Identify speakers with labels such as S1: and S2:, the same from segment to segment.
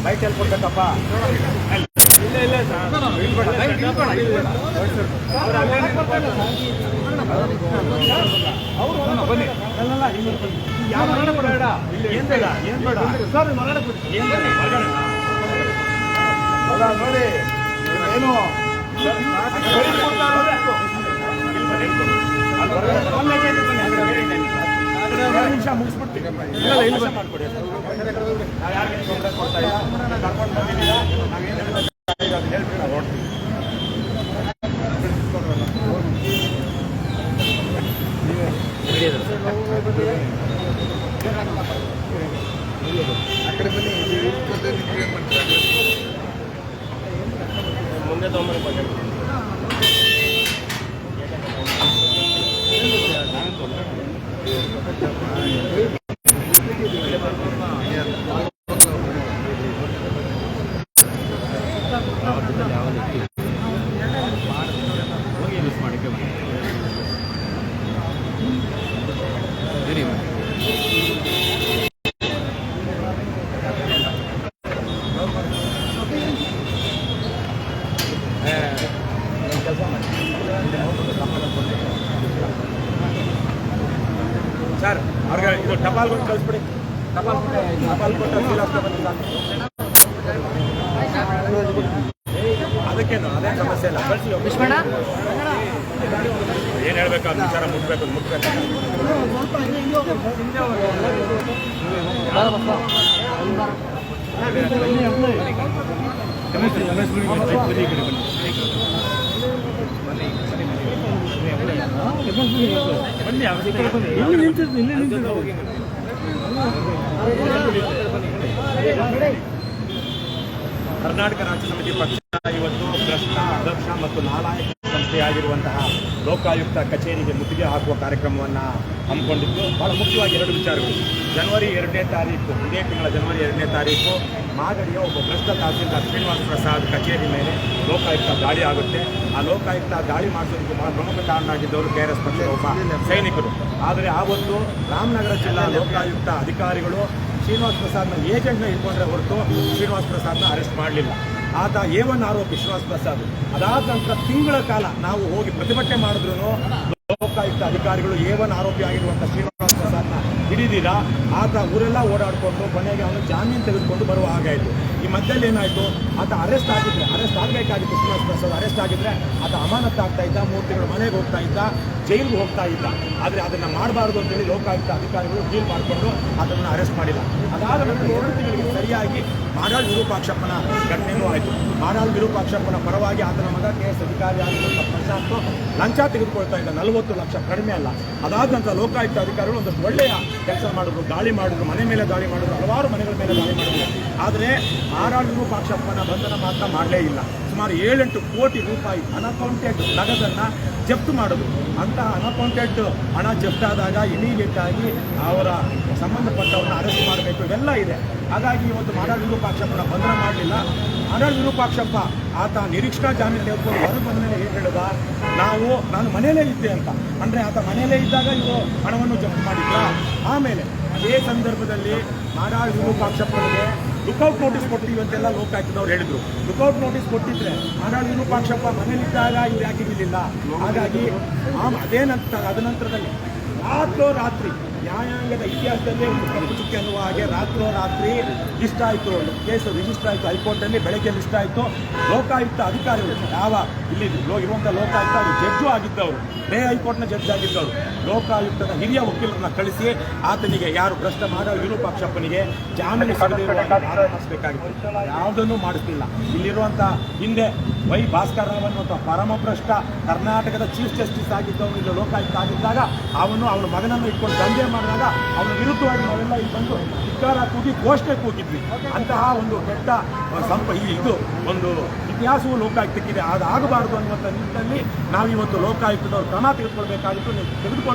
S1: Bike ಎಲ್ಲಿ ಕೊಡ್ಬೇಕಪ್ಪ? ಇಲ್ಲ ಇಲ್ಲ ಬನ್ನಿ. ಯಾವ ಬೇಡ, ಏನ್ ಬೇಡ, ಏನ್ ಬೇಡ ಸರ್, ನೋಡಿ ಏನು ನಿಮಿಷ ಮುಗಿಸ್ಬಿಡ್ತೀವಿ. ಇಲ್ಲ ಮಾಡ್ಕೊಡಿ, ನಾವು ಯಾರಿಗೆ ತೊಂದರೆ ಕೊಡ್ತಾ ಇಲ್ಲ, ಕರ್ಕೊಂಡು ಬಂದಿದ್ದೀರಾ, ನಾವೇನು ಹೇಳ್ತೀವಿ, ನಾವು ನೋಡ್ತೀವಿ. ಆ ಕಡೆ ಬನ್ನಿ, ಮುಂದೆ ತೊಗೊಂಬರಿ ಬಗ್ಗೆ ಸರ್, ಅವ್ರಿಗೆ ಇದು ಟಪಾಲ್ ಕೊಟ್ಟು ಕಳಿಸ್ಬಿಡಿ. ಟಪಾಲ್ ಕೊಟ್ಟು ಅದಕ್ಕೇನು ಅದೇ ಸಮಸ್ಯೆ ಇಲ್ಲ, ಕಳಿಸಿ. ಏನು ಹೇಳ್ಬೇಕು ಅದು ವಿಚಾರ ಮುಟ್ಬೇಕು. ಕರ್ನಾಟಕ ರಾಜ್ಯ ಸಮಿತಿ ಪಕ್ಷ ಇವತ್ತು ಭ್ರಷ್ಟ, ಅಧ್ಯಕ್ಷ ಮತ್ತು ನಾಲಾಯಕ ಸಂಸ್ಥೆಯಾಗಿರುವಂತಹ ಲೋಕಾಯುಕ್ತ ಕಚೇರಿಗೆ ಮುತ್ತಿಗೆ ಹಾಕುವ ಕಾರ್ಯಕ್ರಮವನ್ನು ಹಮ್ಮಿಕೊಂಡಿದ್ದು. ಬಹಳ ಮುಖ್ಯವಾಗಿ ಎರಡು ವಿಚಾರಗಳು. ಜನವರಿ 2ನೇ ತಾರೀಕು, ಇದೇ ತಿಂಗಳ ಜನವರಿ 2ನೇ ತಾರೀಕು ಮಾಗಡಿಯ ಒಬ್ಬ ಭ್ರಷ್ಟ ತಹಸೀಲ್ದಾರ್ ಶ್ರೀನಿವಾಸ ಪ್ರಸಾದ್ ಕಚೇರಿ ಮೇಲೆ ಲೋಕಾಯುಕ್ತ ದಾಳಿ ಆಗುತ್ತೆ. ಆ ಲೋಕಾಯುಕ್ತ ದಾಳಿ ಮಾಡಿಸೋದಕ್ಕೆ ಬಹಳ ಪ್ರಮುಖ ಕಾರಣ ಆಗಿದ್ದವರು KRS ಪಕ್ಷದ ಒಬ್ಬ ಸೈನಿಕರು. ಆದರೆ ಆವತ್ತು ರಾಮನಗರ ಜಿಲ್ಲಾ ಲೋಕಾಯುಕ್ತ ಅಧಿಕಾರಿಗಳು ಶ್ರೀನಿವಾಸ ಪ್ರಸಾದ್ನ ಏಜೆಂಟ್ನ ಇಟ್ಕೊಂಡ್ರೆ ಹೊರತು ಶ್ರೀನಿವಾಸ ಪ್ರಸಾದ್ನ ಅರೆಸ್ಟ್ ಮಾಡಲಿಲ್ಲ. ಆತ A1 ಆರೋಪಿ ಶ್ರೀನಿವಾಸ ಪ್ರಸಾದ್. ಅದಾದ ನಂತರ ತಿಂಗಳ ಕಾಲ ನಾವು ಹೋಗಿ ಪ್ರತಿಭಟನೆ ಮಾಡಿದ್ರು ಲೋಕಾಯುಕ್ತ ಅಧಿಕಾರಿಗಳು A1 ಆರೋಪಿ ಆಗಿರುವಂಥ ಶ್ರೀನಿವಾಸ ಪ್ರಸಾದ್ನ ಹಿಡಿದಿಲ್ಲ. ಆತ ಊರೆಲ್ಲ ಓಡಾಡಿಕೊಂಡು ಕೊನೆಗೆ ಅವನು ಜಾಮೀನು ತೆಗೆದುಕೊಂಡು ಬರುವ ಹಾಗಾಯಿತು. ಈ ಮಧ್ಯದಲ್ಲಿ ಏನಾಯಿತು, ಆತ ಅರೆಸ್ಟ್ ಆಗಬೇಕಾಗಿತ್ತು. ಶ್ರೀನಿವಾಸ ಪ್ರಸಾದ್ ಅರೆಸ್ಟ್ ಆಗಿದ್ರೆ ಆತ ಅಮಾನತ್ ಆಗ್ತಾ ಇದ್ದ, 3 ತಿಂಗಳು ಮನೆಗೆ ಹೋಗ್ತಾ ಇದ್ದ, ಜೈಲಿಗೆ ಹೋಗ್ತಾ ಇದ್ದ. ಆದರೆ ಅದನ್ನು ಮಾಡಬಾರ್ದು ಅಂತೇಳಿ ಲೋಕಾಯುಕ್ತ ಅಧಿಕಾರಿಗಳು ಡೀಲ್ ಮಾಡಿಕೊಂಡು ಅದನ್ನು ಅರೆಸ್ಟ್ ಮಾಡಿಲ್ಲ. ಅದಾದ ನಂತರ 2 ತಿಂಗಳಿಗೆ ಸರಿಯಾಗಿ ಮಾಡಾಳ್ ವಿರೂಪಾಕ್ಷಪ್ಪನ ಘಟನೆಯೂ ಆಯಿತು. ಮಾಡಾಳ್ ವಿರೂಪಾಕ್ಷಪ್ಪನ ಪರವಾಗಿ ಆತನ ಮಗ KS ಅಧಿಕಾರಿ ಆಗಿರುವಂಥ ಪ್ರಶಾಂತ್ ಲಂಚ ತೆಗೆದುಕೊಳ್ತಾ ಇದ್ದ, 40 ಲಕ್ಷ, ಕಡಿಮೆ ಅಲ್ಲ. ಅದಾದ ನಂತರ ಲೋಕಾಯುಕ್ತ ಅಧಿಕಾರಿಗಳು ಒಂದಷ್ಟು ಒಳ್ಳೆಯ ಕೆಲಸ ಮಾಡಿದ್ರು, ದಾಳಿ ಮಾಡಿದ್ರು, ಮನೆ ಮೇಲೆ ದಾಳಿ ಮಾಡಿದ್ರು, ಹಲವಾರು ಮನೆಗಳ ಮೇಲೆ ದಾಳಿ ಮಾಡಿದ್ರು. ಆದರೆ ಮಾಡಾಳ್ ವಿರೂಪಾಕ್ಷಪ್ಪನ ಬಂಧನ ಮಾತ್ರ ಮಾಡಲೇ ಇಲ್ಲ. ಸುಮಾರು 7-8 ಕೋಟಿ ರೂಪಾಯಿ ಅನ್ಅಕೌಂಟೆಡ್ ನಗದನ್ನು ಜಪ್ತು ಮಾಡಿದ್ರು. ಅಂತಹ ಅನ್ಅಕೌಂಟೆಡ್ ಹಣ ಜಪ್ತಾದಾಗ ಇಮಿಡಿಯೇಟ್ ಆಗಿ ಅವರ ಸಂಬಂಧಪಟ್ಟವ್ರನ್ನ ಅರೆಸ್ಟ್ ಮಾಡಬೇಕು, ಇವೆಲ್ಲ ಇದೆ. ಹಾಗಾಗಿ ಇವತ್ತು ಮಾಡಾಳ್ ವಿರೂಪಾಕ್ಷಪ್ಪನ ಬಂಧನ ಮಾಡಲಿಲ್ಲ. ಮಾಡಾಳ್ ವಿರೂಪಾಕ್ಷಪ್ಪ ಆತ ನಿರೀಕ್ಷಣಾ ಜಾಮೀನು ತೆಗೆದುಕೊಂಡು ಹೊರಗೆ ಬಂದ ಮೇಲೆ ಏನು ಹೇಳಿದ, ನಾನು ಮನೆಯಲ್ಲೇ ಇದ್ದೆ ಅಂತ. ಅಂದರೆ ಆತ ಮನೆಯಲ್ಲೇ ಇದ್ದಾಗ ಇವರು ಹಣವನ್ನು ಜಪ್ತು ಮಾಡಿದ್ರ. ಆಮೇಲೆ ಅದೇ ಸಂದರ್ಭದಲ್ಲಿ ಮಾಡಾಳ್ ವಿರೂಪಾಕ್ಷಪ್ಪನಿಗೆ ಲುಕೌಟ್ ನೋಟಿಸ್ ಕೊಡ್ತೀವಿ ಅಂತೆಲ್ಲ ಲೋಕಾಯುಕ್ತದವ್ರು ಹೇಳಿದ್ರು. ಲುಕೌಟ್ ನೋಟಿಸ್ ಕೊಟ್ಟಿದ್ರೆ ಮಾಡಾಳ್ ವಿರೂಪಾಕ್ಷಪ್ಪ ಮನೇಲಿದ್ದಾಗ ಇವ್ರು ಯಾಕೆ ಇರಲಿಲ್ಲ. ಹಾಗಾಗಿ ಅದನಂತರದಲ್ಲಿ ರಾತ್ರಿ ನ್ಯಾಯಾಂಗದ ಇತಿಹಾಸದಲ್ಲೇ ಒಂದು ಕಪ್ಪು ಚುಕ್ಕೆ ಅನ್ನುವ ಹಾಗೆ ರಾತ್ರಿ ಲಿಸ್ಟ್ ಆಯಿತು, ಕೇಸ್ ರಿಜಿಸ್ಟರ್ ಆಯಿತು ಹೈಕೋರ್ಟಲ್ಲಿ. ಬೆಳಗ್ಗೆ ಲಿಸ್ಟ್ ಆಯಿತು. ಲೋಕಾಯುಕ್ತ ಅಧಿಕಾರಿಗಳು ಇಲ್ಲಿ ಇರುವಂಥ ಲೋಕಾಯುಕ್ತ ಅವರು ಜಡ್ಜು ಆಗಿದ್ದವರು, ಹೈಕೋರ್ಟ್ನ ಜಡ್ಜ್ ಆಗಿದ್ದವರು, ಲೋಕಾಯುಕ್ತದ ಹಿರಿಯ ವಕೀಲರನ್ನ ಕಳಿಸಿ ಆತನಿಗೆ ಯಾರು ಭ್ರಷ್ಟ ಮಾಡಾಳ್ ವಿರೂಪಾಕ್ಷಪ್ಪನಿಗೆ ಜಾಮೀನು ಮಾಡಿಸಬೇಕಾಗಿತ್ತು. ಯಾವುದನ್ನು ಮಾಡಿಸಲಿಲ್ಲ. ಇಲ್ಲಿರುವಂಥ ಹಿಂದೆ ವೈ ಭಾಸ್ಕರ್ ರಾವ್ ಅನ್ನುವಂಥ ಪರಮಭ್ರಷ್ಟ ಕರ್ನಾಟಕದ ಚೀಫ್ ಜಸ್ಟಿಸ್ ಆಗಿದ್ದವನು ಇಲ್ಲಿ ಲೋಕಾಯುಕ್ತ ಆಗಿದ್ದಾಗ ಅವನ ಮಗನನ್ನು ಇಟ್ಕೊಂಡು ದಂಧೆ ಮಾಡಿದಾಗ ಅವರ ವಿರುದ್ಧವಾಗಿ ನಾವೆಲ್ಲ ಇಲ್ಲಿ ಬಂದು ಧಿಕ್ಕಾರ ಕೂಗಿ ಘೋಷಣೆ ಕೂಗಿದ್ವಿ. ಅಂತಹ ಒಂದು ಕೆಟ್ಟ ಇದು ಒಂದು ಇತಿಹಾಸವು ಲೋಕಾಯುಕ್ತಕ್ಕಿದೆ, ಅದಾಗಬಾರದು ಅನ್ನುವಂಥ ನಿಟ್ಟಿನಲ್ಲಿ ನಾವಿವತ್ತು ಲೋಕಾಯುಕ್ತದವ್ರು ಕ್ರಮ ತೆಗೆದುಕೊಳ್ಬೇಕಾಗಿತ್ತು.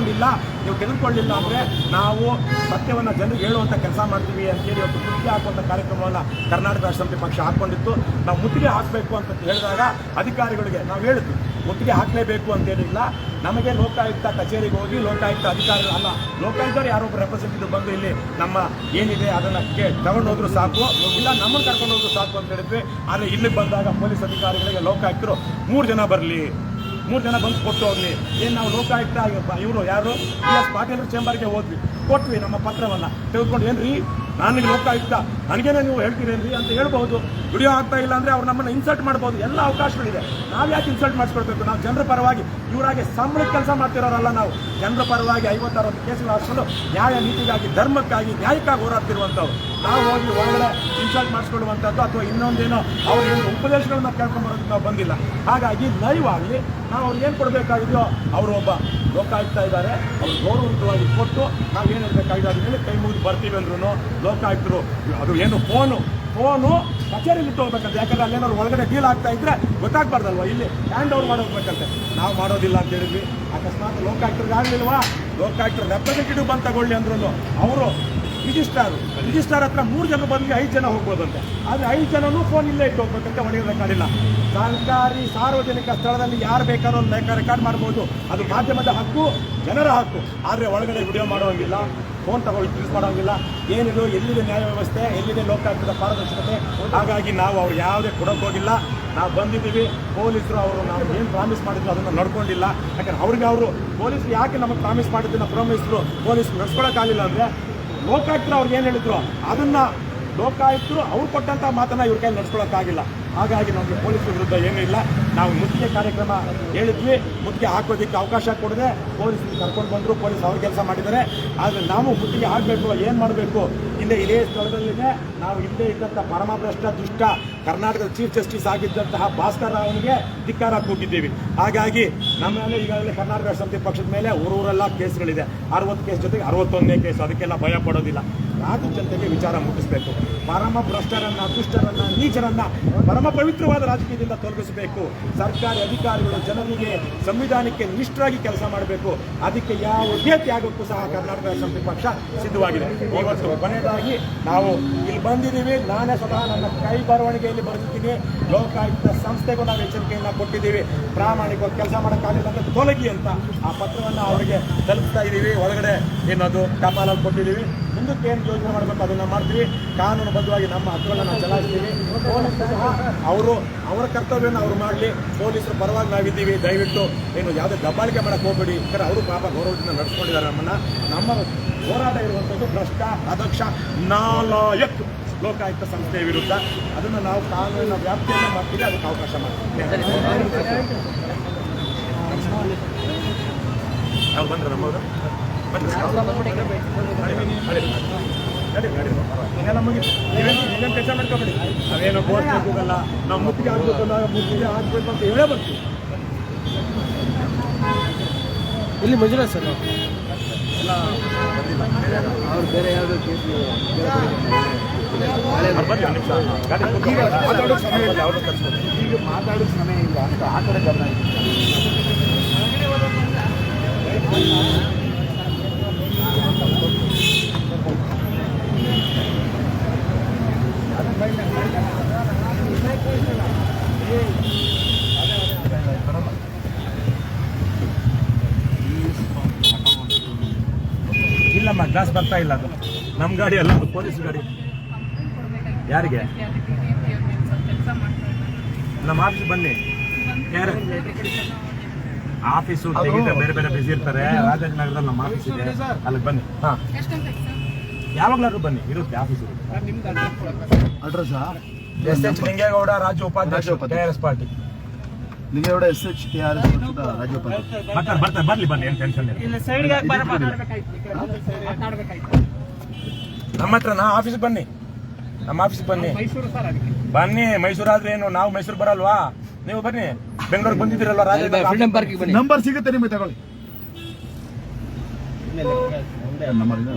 S1: ನೀವು ತೆಗೆದುಕೊಳ್ಳಿಲ್ಲ ಅಂದರೆ ನಾವು ಸತ್ಯವನ್ನು ಜನರಿಗೆ ಹೇಳುವಂಥ ಕೆಲಸ ಮಾಡ್ತೀವಿ ಅಂತೇಳಿ ಇವತ್ತು ಮುತ್ತಿಗೆ ಹಾಕುವಂಥ ಕಾರ್ಯಕ್ರಮವನ್ನು ಕರ್ನಾಟಕ ರಾಷ್ಟ್ರ ಸಮಿತಿ ಪಕ್ಷ ಹಾಕ್ಕೊಂಡಿತ್ತು. ನಾವು ಮುತ್ತಿಗೆ ಹಾಕಬೇಕು ಅಂತ ಹೇಳಿದಾಗ ಅಧಿಕಾರಿಗಳಿಗೆ ನಾವು ಹೇಳಿದ್ವಿ ಮುತ್ತಿಗೆ ಹಾಕಲೇಬೇಕು ಅಂತೇನಿಲ್ಲ. ನಮಗೆ ಲೋಕಾಯುಕ್ತ ಕಚೇರಿಗೆ ಹೋಗಿ ಲೋಕಾಯುಕ್ತ ಅಧಿಕಾರಿಗಳು ಅಲ್ಲ, ಲೋಕಾಯುಕ್ತರು ಯಾರೊಬ್ಬರು ರೆಪ್ರೆಸೆಂಟೇಟಿವ್ ಬಂದು ಇಲ್ಲಿ ನಮ್ಮ ಏನಿದೆ ಅದನ್ನು ತಗೊಂಡೋದ್ರು ಸಾಕು, ಇಲ್ಲ ನಮ್ಮನ್ನು ಕರ್ಕೊಂಡು ಹೋದ್ರು ಸಾಕು ಅಂತ ಹೇಳಿದ್ವಿ. ಆದರೆ ಇಲ್ಲಿಗೆ ಬಂದಾಗ ಪೊಲೀಸ್ ಅಧಿಕಾರಿಗಳಿಗೆ ಲೋಕಾಯುಕ್ತರು 3 ಜನ ಬರಲಿ, 3 ಜನ ಬಂದು ಕೊಟ್ಟು ಹೋಗಲಿ. ಏನು ನಾವು ಲೋಕಾಯುಕ್ತ ಇವರು ಯಾರು PS ಪಾಟೀಲ್ ಚೇಂಬರ್ಗೆ ಹೋದ್ವಿ, ಕೊಟ್ವಿ ನಮ್ಮ ಪತ್ರವನ್ನು ತೆಗೆದುಕೊಂಡು, ಏನ್ರಿ ನನಗೆ ಲೋಕಾಯುಕ್ತ ನನಗೇನೆ ನೀವು ಹೇಳ್ತೀರೇನ್ರಿ ಅಂತ ಹೇಳ್ಬೋದು. ವಿಡಿಯೋ ಆಗ್ತಾ ಇಲ್ಲ ಅಂದರೆ ಅವ್ರು ನಮ್ಮನ್ನು ಇನ್ಸಲ್ಟ್ ಮಾಡ್ಬೋದು, ಎಲ್ಲ ಅವಕಾಶಗಳಿದೆ. ನಾವು ಯಾಕೆ ಇನ್ಸಲ್ಟ್ ಮಾಡಿಸ್ಕೊಳ್ಬೇಕು? ನಾವು ಜನರ ಪರವಾಗಿ ಇವರಾಗಿ ಸಂಬಳಕ್ಕೆ ಕೆಲಸ ಮಾಡ್ತಿರೋರಲ್ಲ, ನಾವು ಜನರ ಪರವಾಗಿ 50-60 ಕೇಸುಗಳು ಹಾಕ್ಕೊಂಡು ನ್ಯಾಯ ನೀತಿಗಾಗಿ ಧರ್ಮಕ್ಕಾಗಿ ನ್ಯಾಯಕ್ಕಾಗಿ ಹೋರಾಡ್ತಿರುವಂಥವ್ರು. ನಾವು ಹೋಗಿ ಒಳಗಡೆ ಇನ್ಸಲ್ಟ್ ಮಾಡಿಸ್ಕೊಳ್ಳುವಂಥದ್ದು ಅಥವಾ ಇನ್ನೊಂದೇನೋ ಅವ್ರು ಏನು ಉಪದೇಶಗಳನ್ನ ಕೇಳ್ಕೊಂಬರೋದಕ್ಕೆ ನಾವು ಬಂದಿಲ್ಲ. ಹಾಗಾಗಿ ಲೈವ್ ಆಗಲಿ ನಾವು ಅವ್ರಿಗೆ ಏನು ಕೊಡಬೇಕಾಗಿದೆಯೋ ಅವರು ಒಬ್ಬ ಲೋಕಾಯುಕ್ತ ಇದ್ದಾರೆ, ಅವ್ರು ಗೌರವಯುತವಾಗಿ ಕೊಟ್ಟು ನಾವು ಏನು ಹೇಳಬೇಕಾಗಿದೆ ಅದನ್ನ ಕೈ ಮುಗಿದು ಬರ್ತೀವಿ ಅಂದ್ರೂ ಲೋಕಾಯುಕ್ತರು ಅದು ಏನು ಫೋನು ಕಚೇರಿಲಿ ಹೋಗ್ಬೇಕಂತೆ. ಯಾಕಂದ್ರೆ ಅಲ್ಲೇನಾದ್ರು ಒಳಗಡೆ ಡೀಲ್ ಆಗ್ತಾ ಇದ್ರೆ ಗೊತ್ತಾಗ್ಬಾರ್ದಲ್ವ, ಇಲ್ಲಿ ಹ್ಯಾಂಡ್ ಓವರ್ ಮಾಡೋಗ್ಬೇಕಂತೆ. ನಾವು ಮಾಡೋದಿಲ್ಲ ಅಂತ ಹೇಳಿದ್ವಿ. ಅಕಸ್ಮಾತ್ ಲೋಕಾಯುಕ್ತರಿಗೆ ಆಗಲಿಲ್ವಾ, ಲೋಕಾಯುಕ್ತರು ರೆಪ್ರೆಸೆಂಟೇಟಿವ್ ಬಂದು ತಗೊಳ್ಳಿ ಅಂದ್ರೂ ಅವರು ರಿಜಿಸ್ಟ್ರಾರ್ ಹತ್ರ 3 ಜನ ಬಂದು 5 ಜನ ಹೋಗ್ಬೋದಂತೆ. ಆದರೆ 5 ಜನನೂ ಫೋನ್ ಇಲ್ಲೇ ಇಟ್ಟು ಹೋಗ್ಬೇಕಂತೆ, ಹೊಡೆಯೋದಕ್ಕಾಗಿಲ್ಲ. ಸರ್ಕಾರಿ ಸಾರ್ವಜನಿಕ ಸ್ಥಳದಲ್ಲಿ ಯಾರು ಬೇಕಾದ್ರೂ ರೆಕಾರ್ಡ್ ಮಾಡ್ಬೋದು, ಅದು ಮಾಧ್ಯಮದ ಹಕ್ಕು, ಜನರ ಹಕ್ಕು. ಆದರೆ ಒಳಗಡೆ ವಿಡಿಯೋ ಮಾಡೋಂಗಿಲ್ಲ, ಫೋನ್ ತಗೊಳ್ಳಿ ಯೂಸ್ ಮಾಡೋಂಗಿಲ್ಲ. ಏನಿದು, ಎಲ್ಲಿದೆ ನ್ಯಾಯ ವ್ಯವಸ್ಥೆ, ಎಲ್ಲಿದೆ ಲೋಕಾಯುಕ್ತದ ಪಾರದರ್ಶಕತೆ? ಹಾಗಾಗಿ ನಾವು ಅವ್ರು ಯಾವುದೇ ಕೊಡೋಕೆ ಹೋಗಿಲ್ಲ. ನಾವು ಬಂದಿದ್ದೀವಿ, ಪೊಲೀಸರು ಅವರು ನಾವು ಏನು ಪ್ರಾಮಿಸ್ ಮಾಡಿದ್ರು ಅದನ್ನು ನಡ್ಕೊಂಡಿಲ್ಲ. ಯಾಕಂದ್ರೆ ಅವರು ಪೊಲೀಸರು ಯಾಕೆ ನಮಗೆ ಪ್ರಾಮಿಸ್ ಮಾಡಿದ್ದನ್ನು ಪೊಲೀಸರು ನಡ್ಸ್ಕೊಳಕ್ಕಾಗಲಿಲ್ಲ ಅಂದರೆ ಲೋಕಾಯುಕ್ತರು ಅವ್ರಿಗೆ ಏನು ಹೇಳಿದ್ರು ಅದನ್ನು ಲೋಕಾಯುಕ್ತರು ಅವ್ರು ಕೊಟ್ಟಂಥ ಮಾತನ್ನು ಇವ್ರ ಕೈಲಿ ನಡ್ಸ್ಕೊಳಕ್ಕಾಗಿಲ್ಲ. ಹಾಗಾಗಿ ನಮಗೆ ಪೊಲೀಸರ ವಿರುದ್ಧ ಏನೂ ಇಲ್ಲ. ನಾವು ಮುತ್ತಿಗೆ ಕಾರ್ಯಕ್ರಮ ಹೇಳಿದ್ವಿ, ಮುತ್ತಿಗೆ ಹಾಕೋದಕ್ಕೆ ಅವಕಾಶ ಕೊಡದೆ ಪೊಲೀಸರು ಕರ್ಕೊಂಡು ಬಂದರು, ಪೊಲೀಸ್ ಅವ್ರ ಕೆಲಸ ಮಾಡಿದ್ದಾರೆ. ಆದರೆ ನಾವು ಮುತ್ತಿಗೆ ಹಾಕಬೇಕು, ಏನು ಮಾಡಬೇಕು? ಇದೇ ಸ್ಥಳದಲ್ಲಿನೇ ನಾವು ಹಿಂದೆ ಇದ್ದಂಥ ಪರಮಭ್ರಷ್ಟ ದುಷ್ಟ ಕರ್ನಾಟಕದ ಚೀಫ್ ಜಸ್ಟಿಸ್ ಆಗಿದ್ದಂತಹ ಭಾಸ್ಕರ್ ರಾವ್ನಿಗೆ ಧಿಕ್ಕಾರ ಕೂಗಿದ್ದೀವಿ. ಹಾಗಾಗಿ ನಮ್ಮ ಮೇಲೆ ಈಗಾಗಲೇ ಕರ್ನಾಟಕ ರಾಷ್ಟ್ರ ಸಮಿತಿ ಪಕ್ಷದ ಮೇಲೆ ಊರೆಲ್ಲ ಕೇಸ್ಗಳಿದೆ. 60 ಕೇಸ್ ಜೊತೆಗೆ 61ನೇ ಕೇಸ್. ಅದಕ್ಕೆಲ್ಲ ಭಯ ಪಡೋದಿಲ್ಲ. ರಾಜ್ಯ ಜನತೆಗೆ ವಿಚಾರ ಮುಟ್ಟಿಸಬೇಕು. ಪರಮ ಭ್ರಷ್ಟರನ್ನು, ದುಷ್ಟರನ್ನು, ನೀಚರನ್ನು ಪರಮ ಪವಿತ್ರವಾದ ರಾಜಕೀಯದಿಂದ ತೊಲಗಿಸಬೇಕು. ಸರ್ಕಾರಿ ಅಧಿಕಾರಿಗಳು ಜನರಿಗೆ ಸಂವಿಧಾನಕ್ಕೆ ನಿಷ್ಠರಾಗಿ ಕೆಲಸ ಮಾಡಬೇಕು. ಅದಕ್ಕೆ ಯಾವುದೇ ತ್ಯಾಗಕ್ಕೂ ಸಹ ಕರ್ನಾಟಕ ರಾಷ್ಟ್ರ ಸಮಿತಿ ಪಕ್ಷ ಸಿದ್ಧವಾಗಿದೆ. ಇವತ್ತು ಕೊನೆಯದಾಗಿ ನಾವು ಇಲ್ಲಿ ಬಂದಿದ್ದೀವಿ. ನಾನೇ ಸ್ವತಃ ನನ್ನ ಕೈ ಬರವಣಿಗೆಯಲ್ಲಿ ಬರೆದಿದ್ದೀನಿ. ಲೋಕಾಯುಕ್ತ ಸಂಸ್ಥೆಗೂ ನಾವು ಎಚ್ಚರಿಕೆಯನ್ನು ಕೊಟ್ಟಿದ್ದೀವಿ. ಪ್ರಾಮಾಣಿಕವಾಗಿ ಕೆಲಸ ಮಾಡೋಕ್ಕಾಗಲಿಲ್ಲ ಅಂತ ತೊಲಗಿ ಅಂತ ಆ ಪತ್ರವನ್ನು ಅವರಿಗೆ ತಲುಪಿಸ್ತಾ ಇದ್ದೀವಿ. ಒಳಗಡೆ ಏನದು ಟಪಾಲಲ್ಲಿ ಕೊಟ್ಟಿದ್ದೀವಿ. ಮುಂದಕ್ಕೆ ಏನು ಯೋಜನೆ ಮಾಡಬೇಕು ಅದನ್ನು ಮಾಡ್ತೀವಿ. ಕಾನೂನುಬದ್ಧವಾಗಿ ನಮ್ಮ ಹಕ್ಕುಗಳನ್ನು ಚಲಾಯಿಸ್ತೀವಿ. ಪೊಲೀಸರು ಸಹ ಅವರ ಕರ್ತವ್ಯವನ್ನು ಅವರು ಮಾಡಲಿ. ಪೊಲೀಸರು ಪರವಾಗಿ ನಾವಿದ್ದೀವಿ. ದಯವಿಟ್ಟು ಏನು ಯಾವುದೇ ದಬ್ಬಾಳಿಕೆ ಮಾಡೋಕ್ಕೆ ಹೋಗಬೇಡಿ. ಯಾಕಂದರೆ ಅವರು ಪಾಪ ಗೌರವದಿಂದ ನಡೆಸ್ಕೊಂಡಿದ್ದಾರೆ ನಮ್ಮನ್ನು. ನಮ್ಮ ಹೋರಾಟ ಇರುವಂಥದ್ದು ಭ್ರಷ್ಟ, ಅದಕ್ಷ, ನಾಲಾಯಕ್ ಲೋಕಾಯುಕ್ತ ಸಂಸ್ಥೆಯ ವಿರುದ್ಧ. ಅದನ್ನು ನಾವು ಕಾನೂನಿನ ವ್ಯಾಪ್ತಿಯನ್ನು ಮಾಡ್ತೀವಿ, ಅದಕ್ಕೆ ಅವಕಾಶ ಮಾಡ್ತೀವಿ. ನಾವು ಬಂದ್ರೆ ನಮ್ಮವರು ಇದೆಲ್ಲ ಮುಗಿತು. ನೀವೇನು ಕೆಲಸ ಮಾಡ್ಕೊಬೇಡಿ. ನಾವೇನು ಘೋಷಣೆ ಹೋಗಲ್ಲ. ನಾವು ಮುತ್ತಿಗೆ ಆಗಬೇಕು, ನಾವು ಮುತ್ತಿಗೆ ಆಗಬೇಕು ಅಂತ ಹೇಳೇ ಬರ್ತೀವಿ.
S2: ಇಲ್ಲಿ ಮಂಜುನಾಥ್ ಸರ್
S1: ಎಲ್ಲ ಬಂದಿಲ್ಲ.
S2: ಅವ್ರು ಬೇರೆ ಯಾವುದೋ ಕೇಸ್
S1: ಮಾತಾಡೋ ಸಮಯ ಇಲ್ಲ. ಅವರು ಕಳಿಸ್ಬೋದು.
S2: ಈಗ ಮಾತಾಡೋ ಸಮಯ ಇಲ್ಲ ಅಂತ ಆ ಕಡೆ ಗಮನ
S1: ಇಲ್ಲಮ್ಮ, ಗ್ಲಾಸ್ ಬರ್ತಾ ಇಲ್ಲ. ಅದು ನಮ್ಮ ಗಾಡಿ ಅಲ್ಲ, ಅದು ಪೊಲೀಸ್ ಗಾಡಿ. ಯಾರಿಗೆ? ನಮ್ಮ ಆಫೀಸ್ ಬನ್ನಿ. ಯಾರು ಆಫೀಸು ತೆಗಿತಾರೆ, ಬೇರೆ ಬೇರೆ ಬಿಸಿ ಇರ್ತಾರೆ. ರಾಜಾಜಿನಗರದಲ್ಲಿ ನಮ್ಮ ಆಫೀಸ್ ಇದೆ, ಅಲ್ಲಿಗೆ ಬನ್ನಿ. ಹಾಂ, ಯಾವಾಗಲಾದ್ರೂ ಬನ್ನಿ, ಇರುತ್ತೆ ಆಫೀಸ್ ಇರುತ್ತೆ.
S2: ಅಡ್ರೆಸ್
S1: SH ಲಿಂಗೇಗೌಡ, ರಾಜ್ಯ ಉಪಾಧ್ಯಕ್ಷ, KRS party.
S2: Lingegowda SH KRS ರಾಜ್ಯ ಉಪಾಧ್ಯಕ್ಷ.
S1: ಬರ್ತಾರೆ, ಬರ್ಲಿ, ಬನ್ನಿ, ಏನು ಟೆನ್ಷನ್ ಇಲ್ಲ. ನಮ್ಮ ಹತ್ರ ನಾ ಆಫೀಸ್ಗೆ ಬನ್ನಿ, ನಮ್ಮ ಆಫೀಸ್ಗೆ ಬನ್ನಿ. ಬನ್ನಿ, ಮೈಸೂರಾದ್ರೆ ಏನು, ನಾವು ಮೈಸೂರು ಬರಲ್ವಾ? ನೀವು ಬನ್ನಿ, ಬೆಂಗಳೂರಿಗೆ ಬಂದಿದ್ದೀರಲ್ವ? ರಾಜ್ಯ
S2: ನಂಬರ್ ಸಿಗುತ್ತೆ ನಿಮಗೆ, ತಗೊಳ್ಳಿ. नंबर